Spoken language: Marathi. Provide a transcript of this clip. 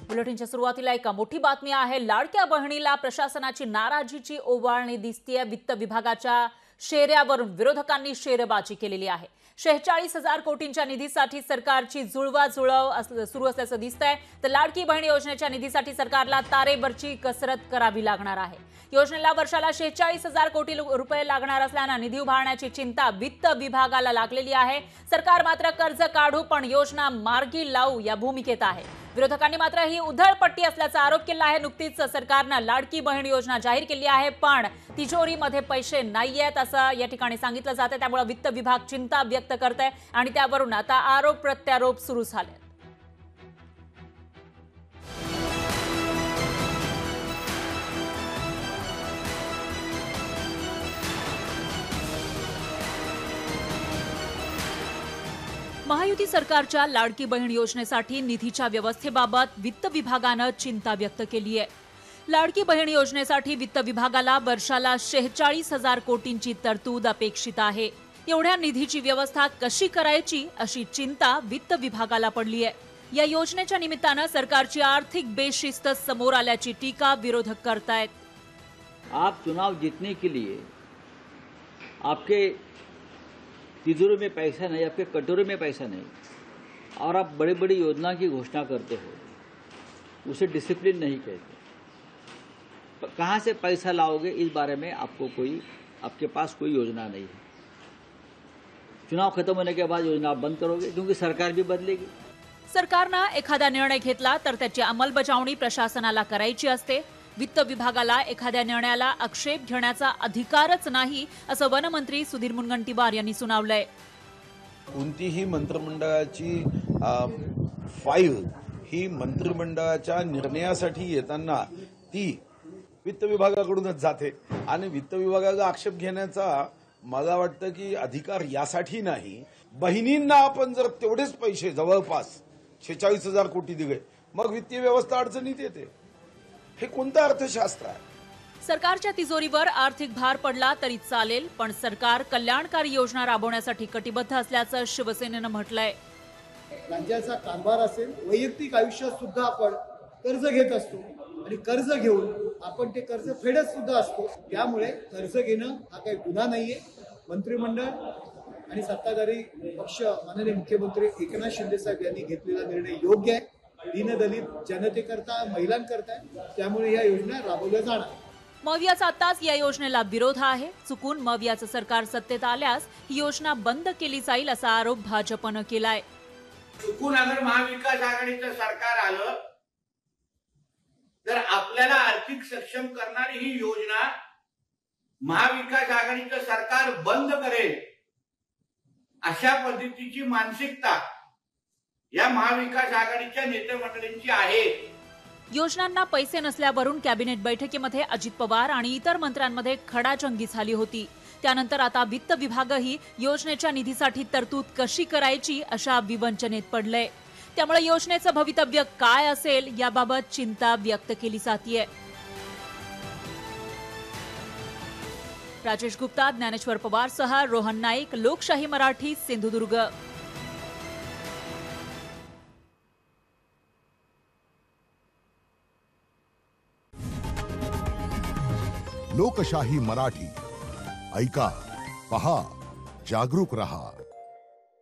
बुलेटिनच्या सुरुवातीला एक मोठी बातमी आहे। लाडक्या बहिणीला प्रशासनाची नाराजीची ओवाळणी दिसतेय। वित्त विभागाच्या शेऱ्यावरून विरोधकांनी शेरबाजी केलेली आहे। 46,000 कोटींच्या निधीसाठी सरकारची जुळवाजुळव सुरू असल्याचं दिसतंय। तर लाडकी बहीण योजनेच्या निधीसाठी सरकारला तारेवरची कसरत करावी लागणार आहे। योजनेला वर्षाला 46,000 कोटी रुपये लागणार असल्यानं निधी उभारण्याची चिंता वित्त विभागाला लागलेली आहे। सरकार मात्र कर्ज काढू पण योजना मार्गी लावू या भूमिकेत आहे। विरोधकांनी मात्र ही उधळपट्टी असल्याचा आरोप केला आहे। नुकतीच सरकारने लाडकी बहीण योजना जाहीर केली आहे, पण तिजोरीमध्ये पैसे नाहीयेत असं या ठिकाणी सांगितलं जातं। त्यामुळे वित्त विभाग चिंता व्यक्त करतंय आणि त्यावरून आता आरोप प्रत्यारोप सुरू झाले। महायुती सरकारच्या लाडकी बहीण योजनेसाठी निधीच्या व्यवस्थेबाबत वित्त विभागानं चिंता व्यक्त केली आहे। लाडकी बहीण योजनेसाठी वित्त विभागाला वर्षाला 46,000 कोटींची तरतूद अपेक्षित आहे। एवढ्या निधीची व्यवस्था कशी करायची अशी चिंता वित्त विभागाला पडली आहे। या योजनेच्या निमित्तानं सरकारची आर्थिक बेशिस्त समोर आल्याची टीका विरोधक करतायत। आप चुनाव जीतने के लिए आपके तिजोरी में पैसा नहीं, आपके कटोरे में पैसा नहीं, और आप बड़ी बड़ी योजना की घोषणा करते हो, उसे डिसिप्लिन नहीं कहते। कहाँ से पैसा लाओगे इस बारे में आपके पास कोई योजना नहीं है। चुनाव खत्म होने के बाद योजना आप बंद करोगे, क्योंकि सरकार भी बदलेगी। सरकारनं एखादा निर्णय घेतला तर त्याची अंमलबजावणी प्रशासनाला करायची असते। वित्त विभागाला एखाद्या निर्णयाला आक्षेप घेण्याचा अधिकारच नाही असं वनमंत्री सुधीर मुनगंटीवार यांनी सुनावलंय। कोणतीही मंत्रिमंडळाची फाईल ही मंत्रिमंडळाच्या निर्णयासाठी येताना ती वित्त विभागाकडूनच जाते आणि वित्त विभागाचा आक्षेप घेण्याचा मला वाटतं की अधिकार यासाठी नाही। बहिणींना आपण जर तेवढेच पैसे जवळपास 46,000 कोटी दिले, मग वित्तीय व्यवस्था अडचणीत येते। हे कोणतं अर्थशास्त्र आहे? सरकारच्या तिजोरीवर आर्थिक भार पडला तरी चालेल, पण सरकार कल्याणकारी योजना राबवण्यासाठी कटिबद्ध असल्याचं शिवसेनेनं म्हटलंय। राज्याचा कारभार असेल, वैयक्तिक आयुष्यात सुद्धा आपण कर्ज घेत असतो आणि कर्ज घेऊन आपण ते कर्ज फेडत सुद्धा असतो। त्यामुळे कर्ज घेणं हा काही गुन्हा नाहीये। मंत्रिमंडळ आणि सत्ताधारी पक्ष माननीय मुख्यमंत्री एकनाथ शिंदे साहेब यांनी घेतलेला निर्णय योग्य आहे। दीनदलित जनतेकरता, महिलांकरता, त्यामुळे या योजना राबवल्या जाणार। मवियाचा आताच या योजनेला विरोध आहे। चुकून मवियाचं सरकार सत्तेत आल्यास ही योजना बंद केली जाईल असा आरोप भाजपनं केलाय। चुकून अगर महाविकास आघाडीचं सरकार आलं तर आपल्याला आर्थिक सक्षम करणारी ही योजना महाविकास आघाडीचं सरकार बंद करेल अशा पद्धतीची मानसिकता या महाविकास आघाडीच्या नेते मंडळींची आहे। योजनांना पैसे नसल्यावरून कॅबिनेट बैठकीमध्ये अजित पवार आणि इतर मंत्र्यांमध्ये खडाजंगी झाली होती। त्यानंतर आता वित्त विभागही योजनेच्या निधीसाठी तरतूद कशी करायची अशा विवंचनेत पडलंय। त्यामुळे योजनेचं भवितव्य काय असेल याबाबत चिंता व्यक्त केली जातीये। राजेश गुप्ता, ज्ञानेश्वर पवार सह रोहन नाईक, लोकशाही मराठी, सिंधुदुर्ग। लोकशाही मराठी ऐका, पहा, जागरूक रहा।